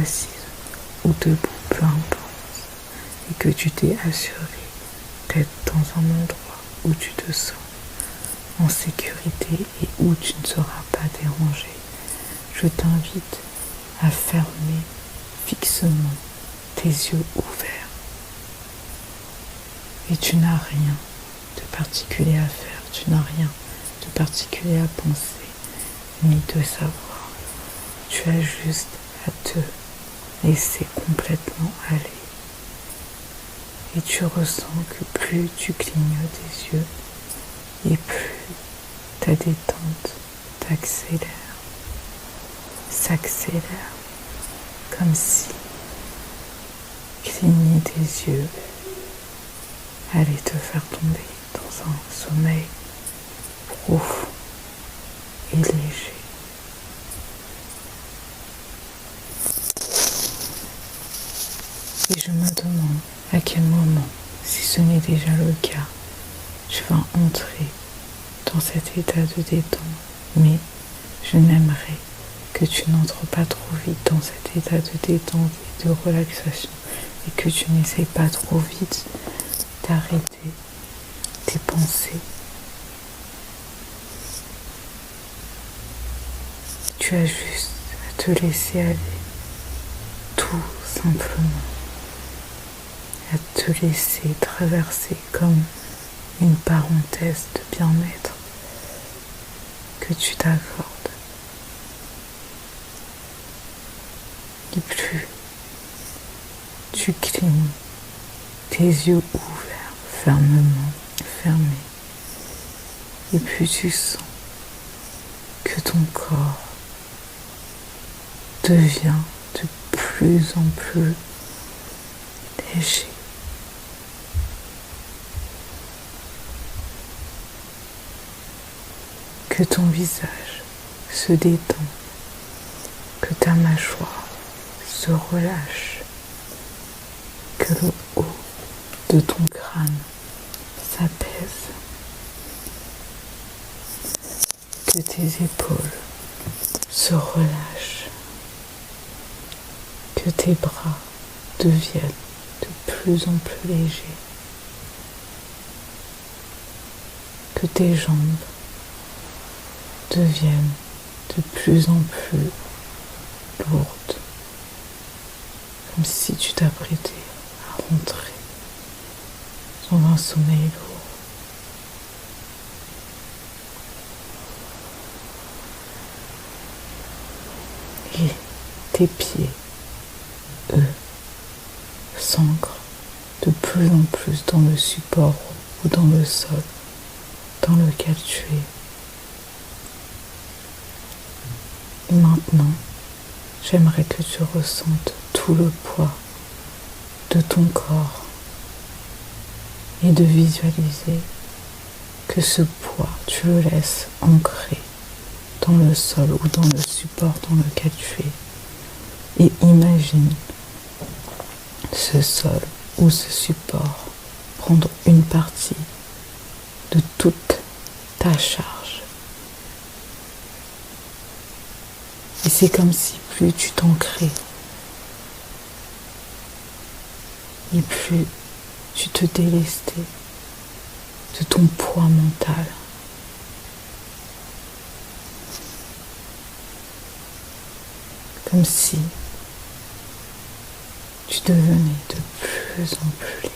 assise ou debout, peu importe, et que tu t'es assuré d'être dans un endroit où tu te sens en sécurité et où tu ne seras pas dérangé, je t'invite à fermer fixement tes yeux ouverts. Et tu n'as rien de particulier à faire, tu n'as rien de particulier à penser, ni de savoir. Tu as juste à te laisser complètement aller. Et tu ressens que plus tu clignotes tes yeux, et plus ta détente s'accélère, comme si cligner tes yeux allait te faire tomber dans un sommeil profond et léger. Et je me demande à quel moment, si ce n'est déjà le cas, tu vas entrer dans cet état de détente. Mais je n'aimerais que tu n'entres pas trop vite dans cet état de détente et de relaxation et que tu n'essayes pas trop vite d'arrêter tes pensées. Tu as juste à te laisser aller, tout simplement, à te laisser traverser comme une parenthèse de bien-être que tu t'accordes. Et plus tu clignes tes yeux ouverts, fermés, et puis tu sens que ton corps devient de plus en plus léger. Que ton visage se détend, que ta mâchoire se relâche, que le haut de ton crâne s'apaise, que tes épaules se relâchent, que tes bras deviennent de plus en plus légers, que tes jambes deviennent de plus en plus lourdes, comme si tu t'apprêtais à rentrer dans un sommeil lourd. Et tes pieds, eux, s'ancrent de plus en plus dans le support ou dans le sol dans lequel tu es. Et maintenant, j'aimerais que tu ressentes tout le poids de ton corps et de visualiser que ce poids, tu le laisses ancré dans le sol ou dans le support dans lequel tu es. Et imagine ce sol ou ce support prendre une partie de toute ta charge. Et c'est comme si plus tu t'ancrais et plus tu te délestais de ton poids mental. Comme si tu devenais de plus en plus légère.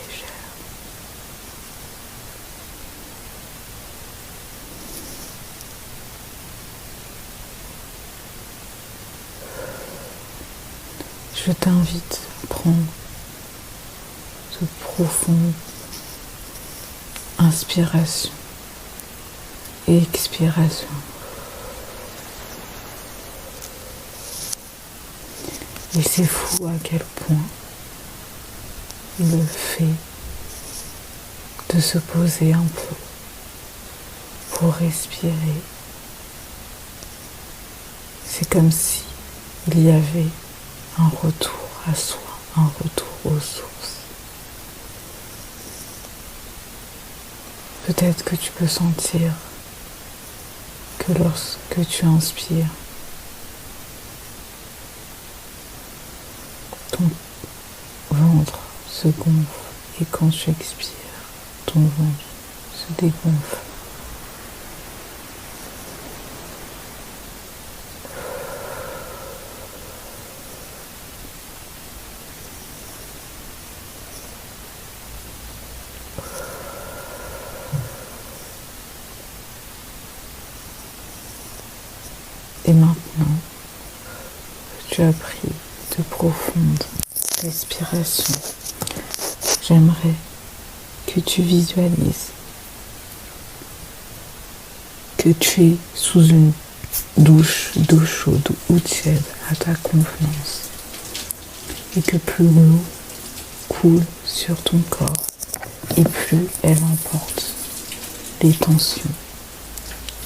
Je t'invite à prendre de profondes inspirations et expirations. Et c'est fou à quel point le fait de se poser un peu pour respirer, c'est comme si il y avait un retour à soi, un retour aux sources. Peut-être que tu peux sentir que lorsque tu inspires, ton ventre se gonfle et quand tu expires, ton ventre se dégonfle. Et maintenant, tu as pris de profondes respirations. J'aimerais que tu visualises que tu es sous une douche d'eau chaude ou tiède à ta convenance et que plus l'eau coule sur ton corps et plus elle emporte les tensions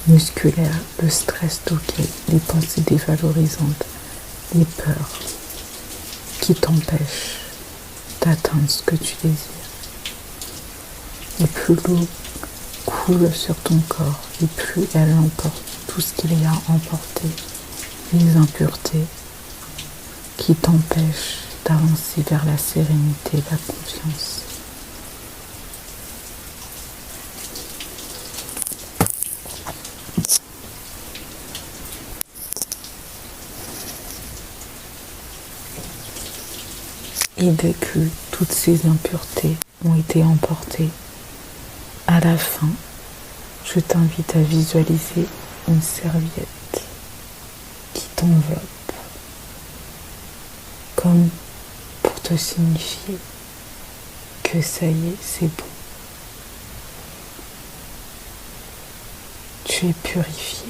musculaires, le stress stocké, les pensées dévalorisantes, les peurs qui t'empêchent d'atteindre ce que tu désires. Et plus l'eau coule sur ton corps et plus elle emporte tout ce qu'il y a à emporter, les impuretés qui t'empêchent d'avancer vers la sérénité et la confiance. Et dès que toutes ces impuretés ont été emportées, à la fin, je t'invite à visualiser une serviette qui t'enveloppe, comme pour te signifier que ça y est, c'est bon. Tu es purifié.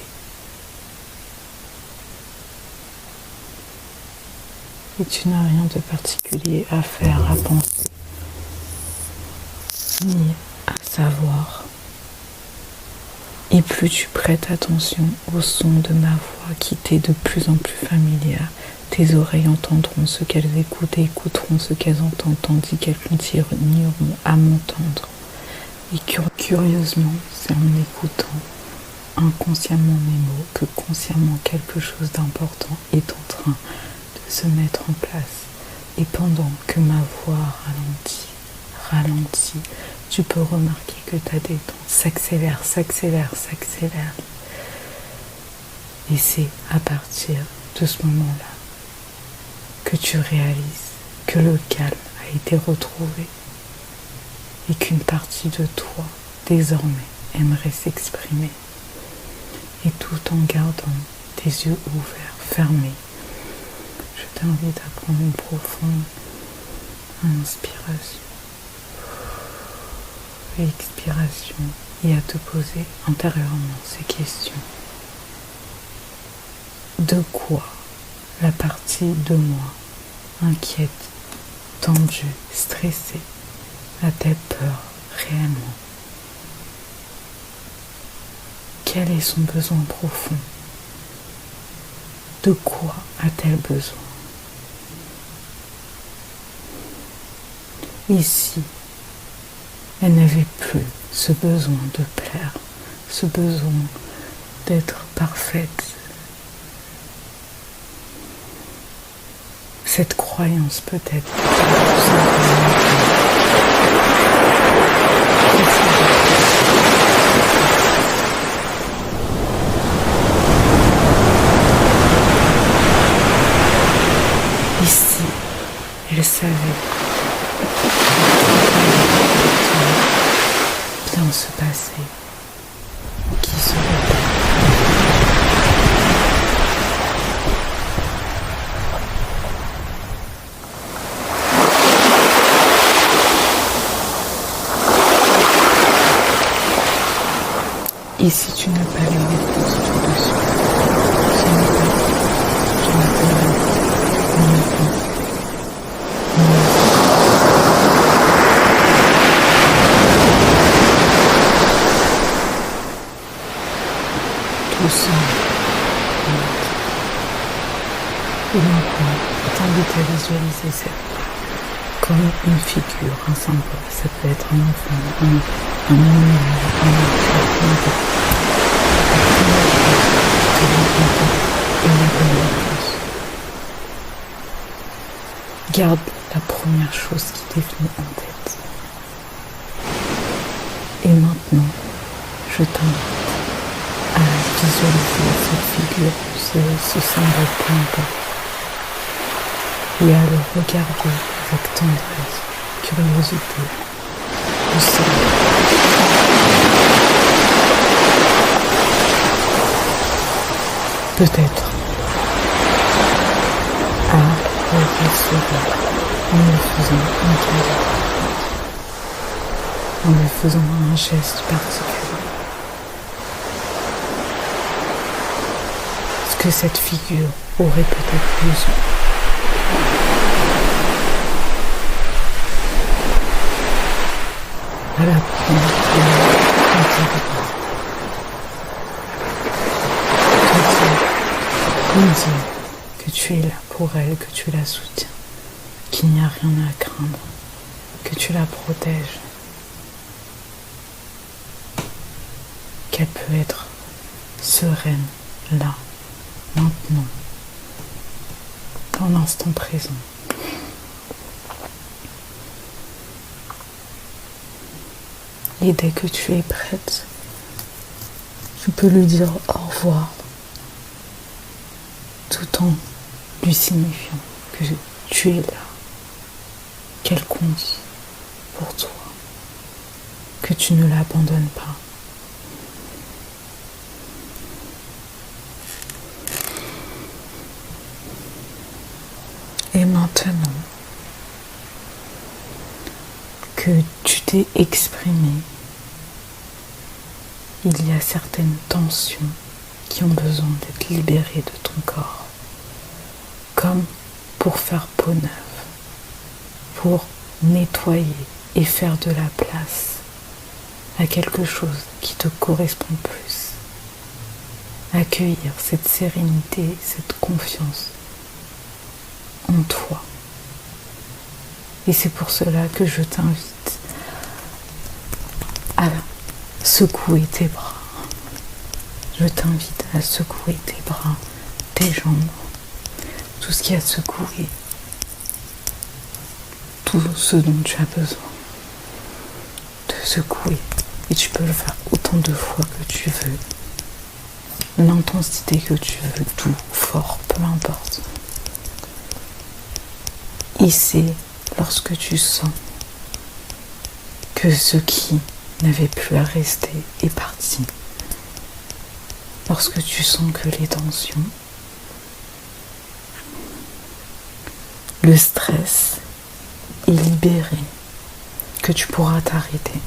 Et tu n'as rien de particulier à faire, à penser, ni à savoir. Et plus tu prêtes attention au son de ma voix qui t'est de plus en plus familière, tes oreilles entendront ce qu'elles écoutent et écouteront ce qu'elles entendent, tandis qu'elles continueront à m'entendre. Et curieusement, c'est en écoutant inconsciemment mes mots que consciemment quelque chose d'important est en train de se mettre en place. Et pendant que ma voix ralentit, tu peux remarquer que ta détente s'accélère. Et c'est à partir de ce moment-là que tu réalises que le calme a été retrouvé et qu'une partie de toi, désormais, aimerait s'exprimer. Et tout en gardant tes yeux ouverts, fermés, je t'invite à prendre une profonde inspiration et expiration et à te poser intérieurement ces questions. De quoi la partie de moi inquiète, tendue, stressée a-t-elle peur réellement? Quel est son besoin profond? De quoi a-t-elle besoin? Et si elle n'avait plus ce besoin de plaire, ce besoin d'être parfaite, cette croyance peut-être ici, elle savait bien se passer, qui serait et si tu n'as pas les réponses tout de suite, ce n'est pas grave, tu n'as pas les réponses. Tout seul. Et maintenant, t'invite à visualiser cette comme une figure, un symbole. Ça peut être un enfant, un animal, un objet, et la bonne réponse. Garde la première chose qui t'est venue en tête. Et maintenant, je t'invite à visualiser cette figure, ce symbole, peu importe, et à le regarder avec tendresse, curiosité, douceur. Peut-être à le recevoir en lui faisant un cadeau, en lui faisant un geste particulier. Ce que cette figure aurait peut-être besoin. À la prendre lui dire que tu es là pour elle, que tu la soutiens, qu'il n'y a rien à craindre, que tu la protèges, qu'elle peut être sereine, là, maintenant, dans l'instant présent. Et dès que tu es prête, tu peux lui dire au revoir, tout en lui signifiant que tu es là, qu'elle compte pour toi, que tu ne l'abandonnes pas. Et maintenant que tu t'es exprimé, il y a certaines tensions qui ont besoin d'être libérées de ton corps, comme pour faire peau neuve, pour nettoyer et faire de la place à quelque chose qui te correspond plus, accueillir cette sérénité, cette confiance en toi. Et c'est pour cela que je t'invite à secouer tes bras. Je t'invite à secouer tes bras, tes jambes, tout ce qui a secoué, tout ce dont tu as besoin de secouer. Et tu peux le faire autant de fois que tu veux, l'intensité que tu veux, doux, fort, peu importe. Et c'est lorsque tu sens que ce qui n'avait plus à rester est parti, lorsque tu sens que les tensions, le stress est libéré, que tu pourras t'arrêter.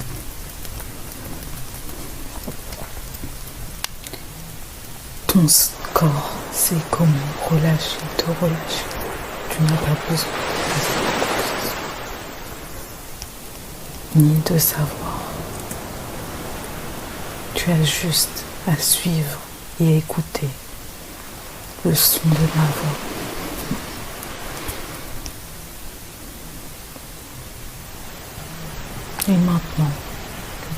Ton corps sait comment relâcher, te relâcher. Tu n'as pas besoin ni de savoir. Tu as juste à suivre et écouter le son de ma voix. Et maintenant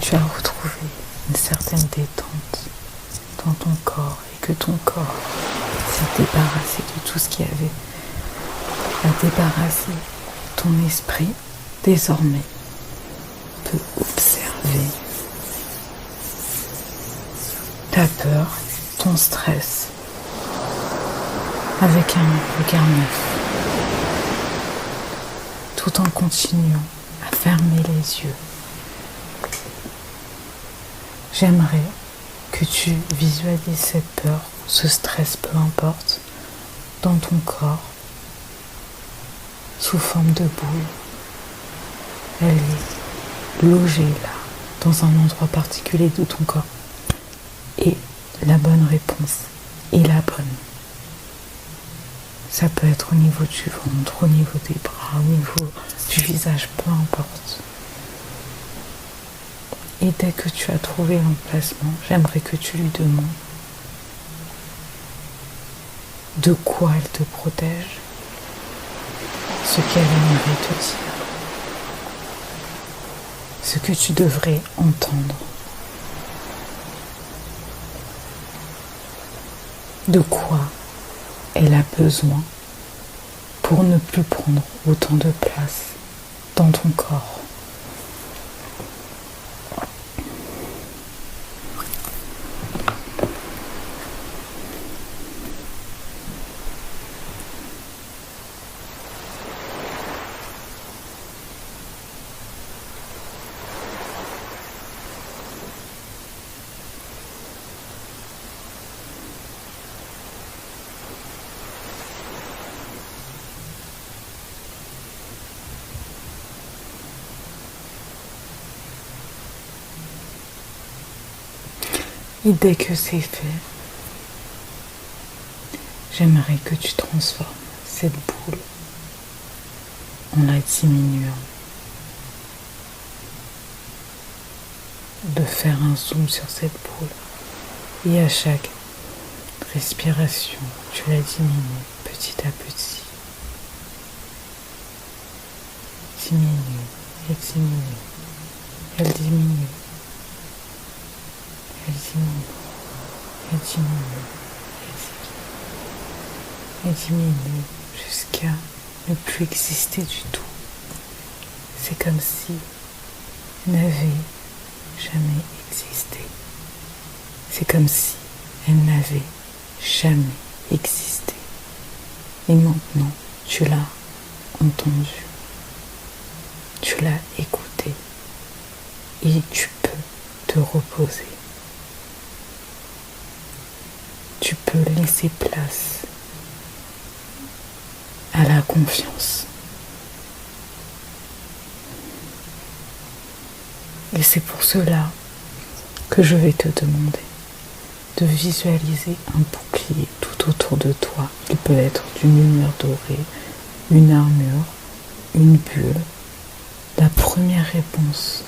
que tu as retrouvé une certaine détente dans ton corps et que ton corps s'est débarrassé de tout ce qu'il y avait à débarrasser, ton esprit désormais peut observer ta peur, ton stress avec un regard neuf, tout en continuant à fermer les yeux. J'aimerais que tu visualises cette peur, ce stress, peu importe, dans ton corps, sous forme de boule. Elle est logée là, dans un endroit particulier de ton corps. Et la bonne réponse est la bonne. Ça peut être au niveau du ventre, au niveau des bras, au niveau du visage, peu importe. Et dès que tu as trouvé l'emplacement, j'aimerais que tu lui demandes de quoi elle te protège, ce qu'elle aimerait te dire, ce que tu devrais entendre, de quoi elle a besoin pour ne plus prendre autant de place dans ton corps. Et dès que c'est fait, j'aimerais que tu transformes cette boule en la diminuant. De faire un zoom sur cette boule. Et à chaque respiration, tu la diminues petit à petit. Diminue, et diminue, elle diminue. Elle diminue, elle diminue, elle diminue jusqu'à ne plus exister du tout. C'est comme si elle n'avait jamais existé. C'est comme si elle n'avait jamais existé. Et maintenant, tu l'as entendu, tu l'as écouté et tu peux te reposer. Tu peux laisser place à la confiance. Et c'est pour cela que je vais te demander de visualiser un bouclier tout autour de toi. Il peut être d'une lumière dorée, une armure, une bulle. La première réponse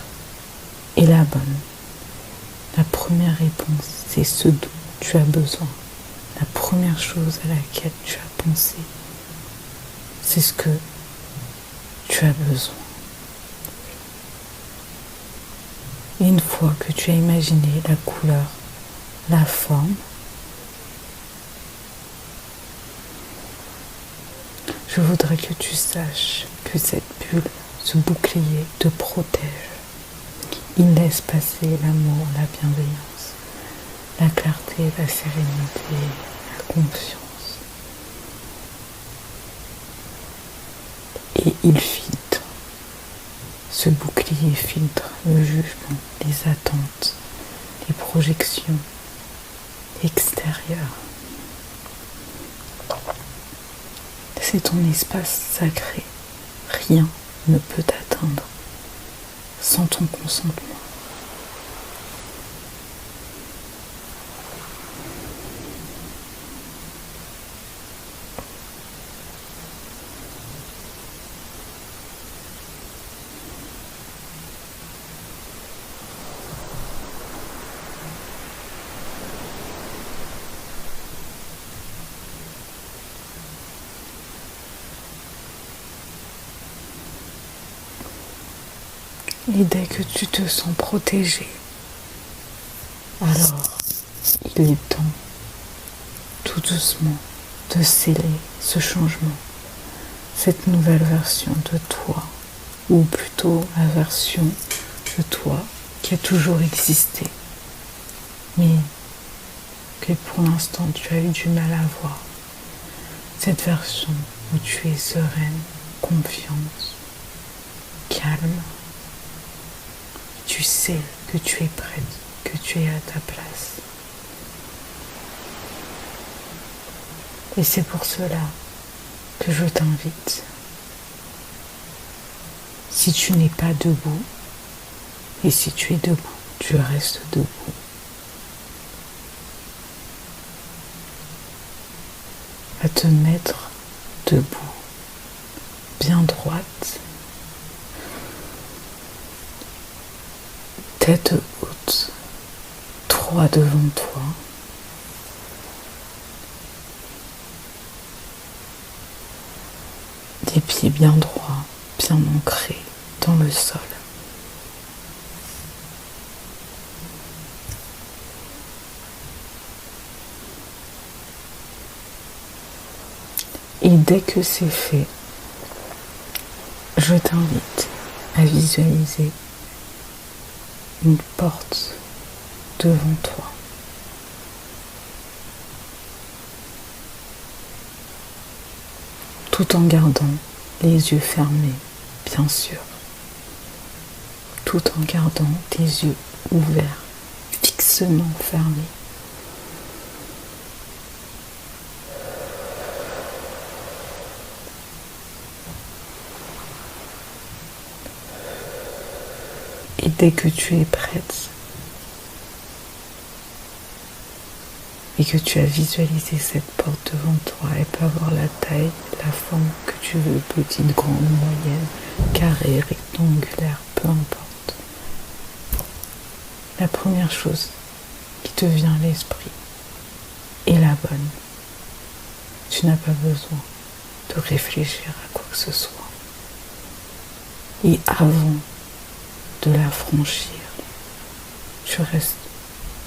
est la bonne. La première réponse, c'est ce dont tu as besoin. La première chose à laquelle tu as pensé, c'est ce que tu as besoin. Et une fois que tu as imaginé la couleur, la forme, je voudrais que tu saches que cette bulle, ce bouclier te protège. Il laisse passer l'amour, la bienveillance, la clarté, la sérénité, la confiance. Et il filtre. Ce bouclier filtre le jugement, les attentes, les projections extérieures. C'est ton espace sacré. Rien ne peut t'atteindre sans ton consentement. Et dès que tu te sens protégé, alors il est temps, tout doucement, de sceller ce changement, cette nouvelle version de toi, ou plutôt la version de toi qui a toujours existé, mais que pour l'instant tu as eu du mal à voir. Cette version où tu es sereine, confiante, calme. Tu sais que tu es prête, que tu es à ta place. Et c'est pour cela que je t'invite, si tu n'es pas debout, et si tu es debout, tu restes debout. À te mettre debout, bien droite, tête haute, droit devant toi. Des pieds bien droits, bien ancrés dans le sol. Et dès que c'est fait, je t'invite à visualiser une porte devant toi. Tout en gardant les yeux fermés, bien sûr. Tout en gardant tes yeux ouverts, fixement fermés. Et dès que tu es prête et que tu as visualisé cette porte devant toi, elle peut avoir la taille, la forme que tu veux, petite, grande, moyenne, carrée, rectangulaire, peu importe. La première chose qui te vient à l'esprit est la bonne. Tu n'as pas besoin de réfléchir à quoi que ce soit. Et avant de la franchir, tu restes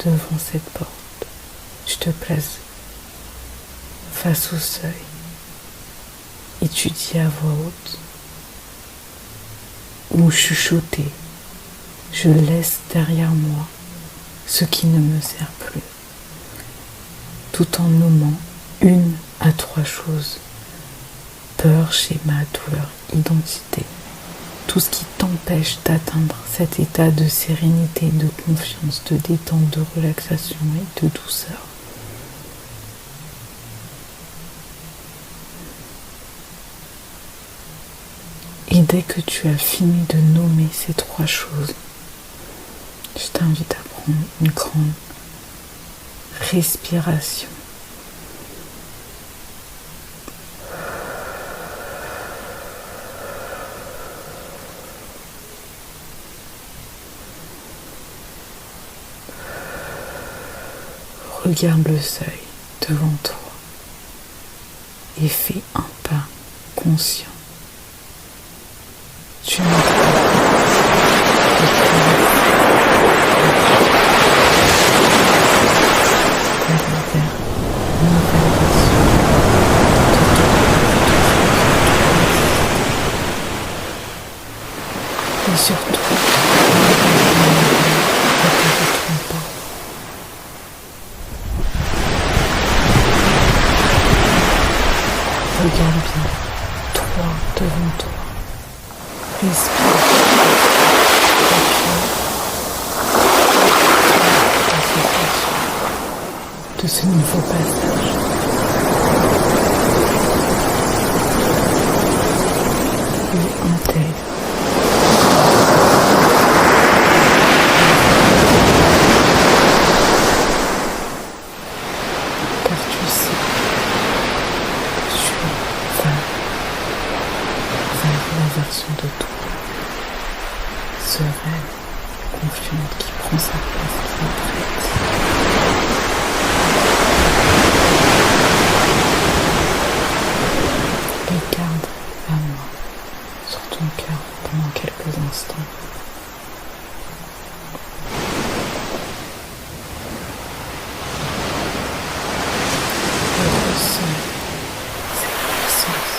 devant cette porte. Tu te places face au seuil et tu dis à voix haute ou chuchoter: je laisse derrière moi ce qui ne me sert plus, tout en nommant 1 à 3 choses: peur, schéma, douleur, identité. Tout ce qui t'empêche d'atteindre cet état de sérénité, de confiance, de détente, de relaxation et de douceur. Et dès que tu as fini de nommer ces 3 choses, je t'invite à prendre une grande respiration. Regarde le seuil devant toi et fais un pas conscient. Tu n'entends et surtout, regarde bien, toi devant toi. Respire. De ce nouveau passage. Et intègre. Car tu sais que tu vas vers la version de toi sereine, confiante, qui prend sa place, qui est prête. Et garde la main sur ton cœur pendant quelques instants. Et ressens cette puissance.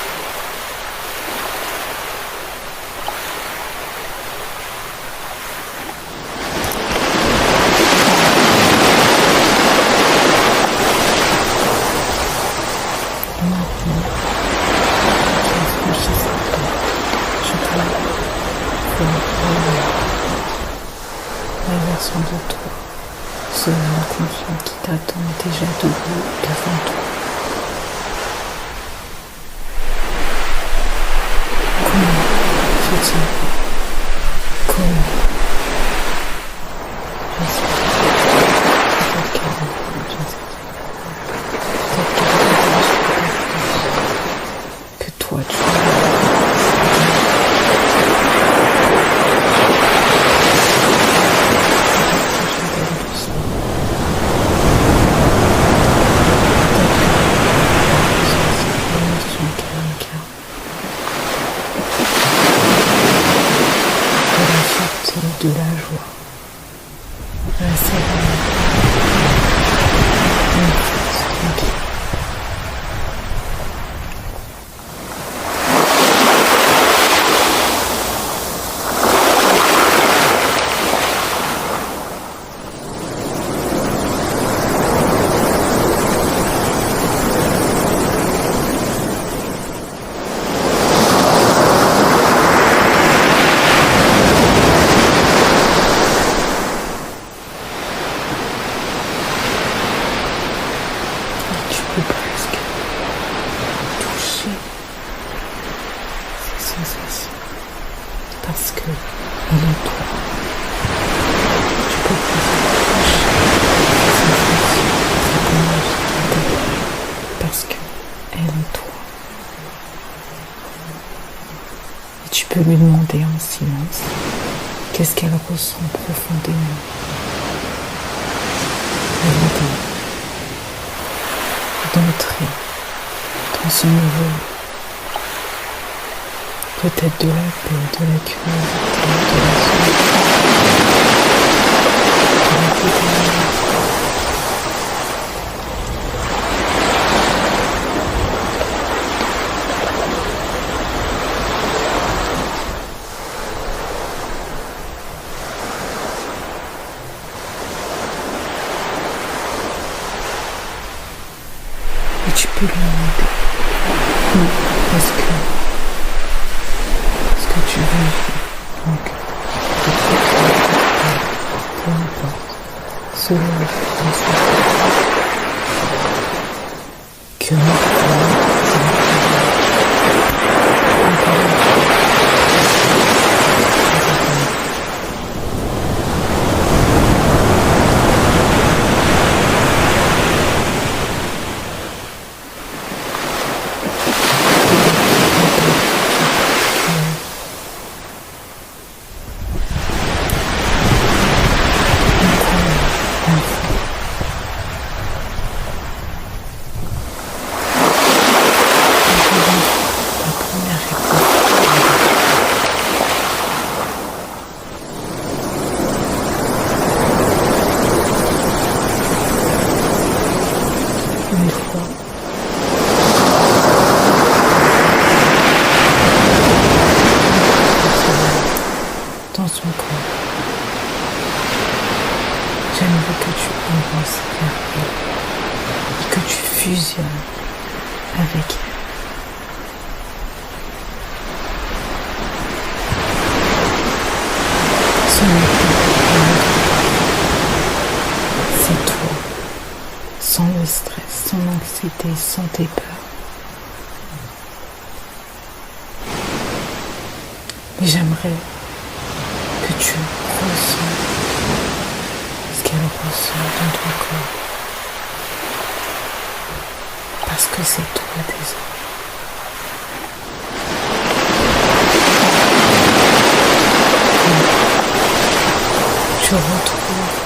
La version de toi, sereine, confiante, qui t'attend déjà debout devant toi. Comment faut-il? Comment? Respire. Peut-être que toi tu de la joie, de la sérénité, une force tranquille. que elle est toi. Tu peux poser ta bouche, sa sensation, cette énergie intérieure, parce que elle est toi. Et tu peux lui demander en silence qu'est-ce qu'elle ressent profondément. Valider, d'entrer dans ce nouveau, peut-être de la paix, de la curiosité, de la solitude, de la détermination. Et tu peux lui demander, est-ce que tu veux donc de peu importe, selon le que une fois, dans son corps, j'aimerais que tu avances vers elle et que tu fusionnes avec elle. Ce n'est pas c'est toi, sans le stress, sans l'anxiété, sans tes peurs. Mais j'aimerais que tu ressens ce qu'elle ressent dans ton corps. Parce que c'est toi désormais. Tu retrouves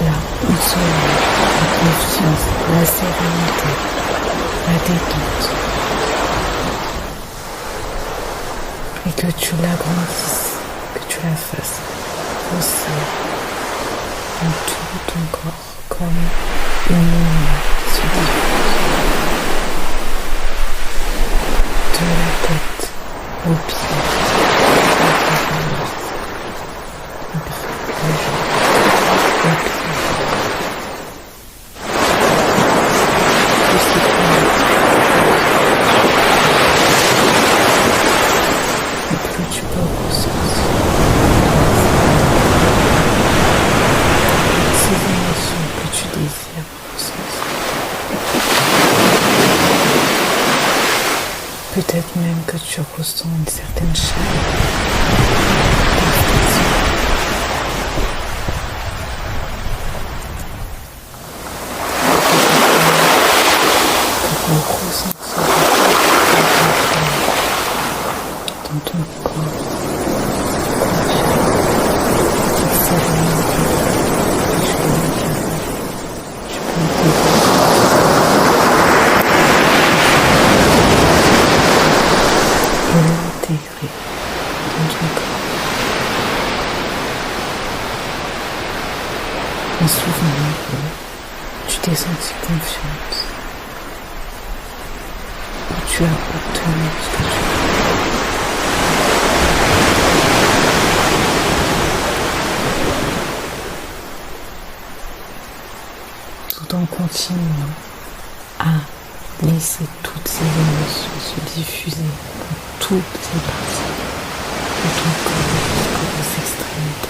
là une seule, la confiance, la sérénité, la détente. Et que tu l'agrandisses, que tu la fasses grossir dans tout ton corps comme une lumière qui se diffuse de la tête aux pieds, les jambes, les pieds. Et plus tu peux ressentir ces émotions que tu désires ressentir. Peut-être même que tu ressens une certaine chaleur. Pour ressentir dans ton corps, cette sérénité, tu peux l'intégrer, tu peux l'intégrer dans ton corps. En souvenant que tu t'es sentie confiante, que tu as obtenu ce que tu veux. Tout en continuant à laisser toutes ces émotions se diffuser dans toutes ces parties de ton corps jusqu'aux extrémités.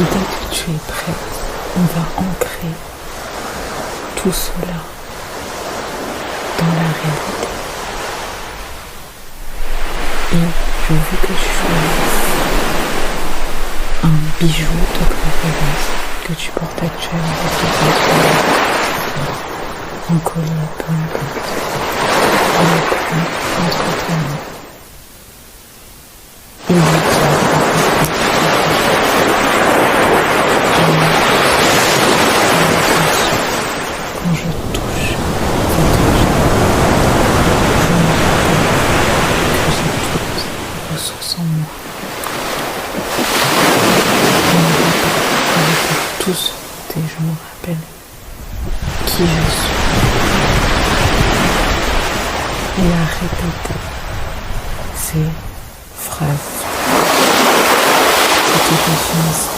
Et dès que tu es prêt, on va ancrer tout cela dans la réalité. Et je veux que tu choisisses un bijou de préférence que tu portes actuellement, en collier, peu importe, et le prendre entre tes mains. Et quand je touche ressources en moi. Tous et je me rappelle qui je suis et à répéter ces phrases qui te définissent.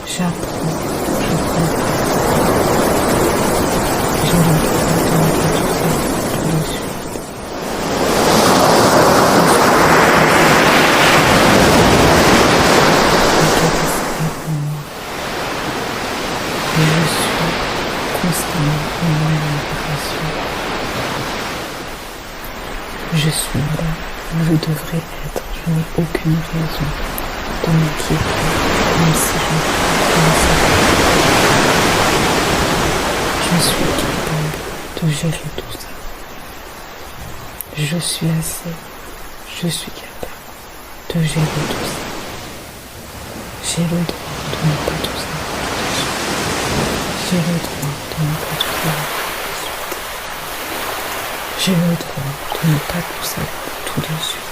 J'apprends, je comprends, je rencontre tout de suite. Je suis là où je devrais être. Je n'ai aucune raison de m'inquiéter, même si je ne sais pas. Je suis capable de gérer tout ça. Je suis assez. Je suis capable de gérer tout ça. J'ai le droit de ne pas tout savoir tout de suite. J'ai le droit de ne pas tout savoir tout de suite. J'ai le droit de ne pas tout savoir tout de suite.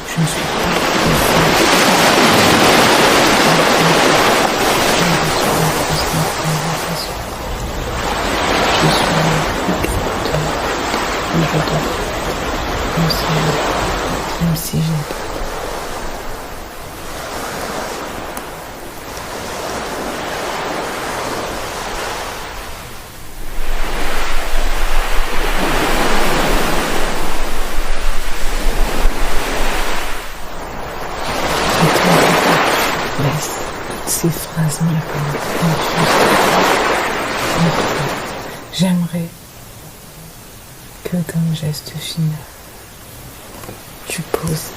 Je ne suis pas je suis le créateur où je dois être, même si j'ai peur. Ces phrases j'aimerais que comme geste final, tu poses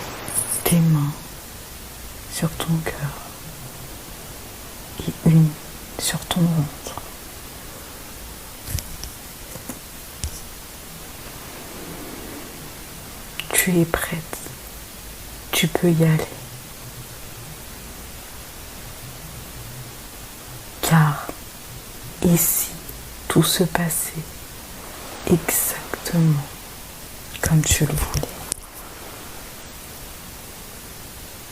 tes mains sur ton cœur et une sur ton ventre. Tu es prête, tu peux y aller. Car ici, tout se passait exactement comme tu le voulais.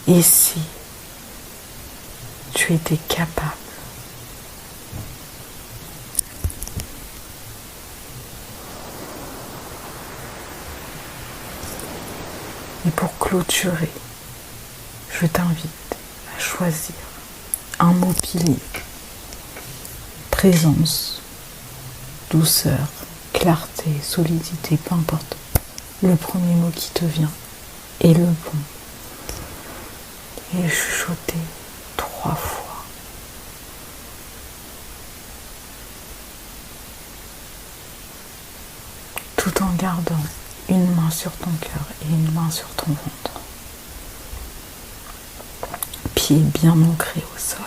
Ici, tu étais capable. Et pour clôturer, je t'invite à choisir un mot pilier. Présence, douceur, clarté, solidité, peu importe. Le premier mot qui te vient est le bon. Et chuchoter 3 fois. Tout en gardant une main sur ton cœur et une main sur ton ventre. Pieds bien ancrés au sol.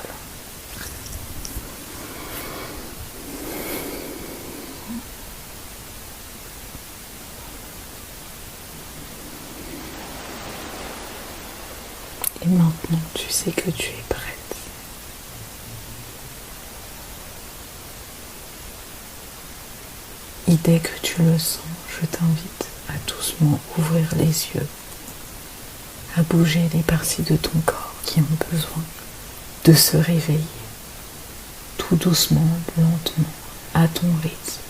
Et maintenant, tu sais que tu es prête. Et dès que tu le sens, je t'invite à doucement ouvrir les yeux, à bouger les parties de ton corps qui ont besoin de se réveiller, tout doucement, lentement, à ton rythme.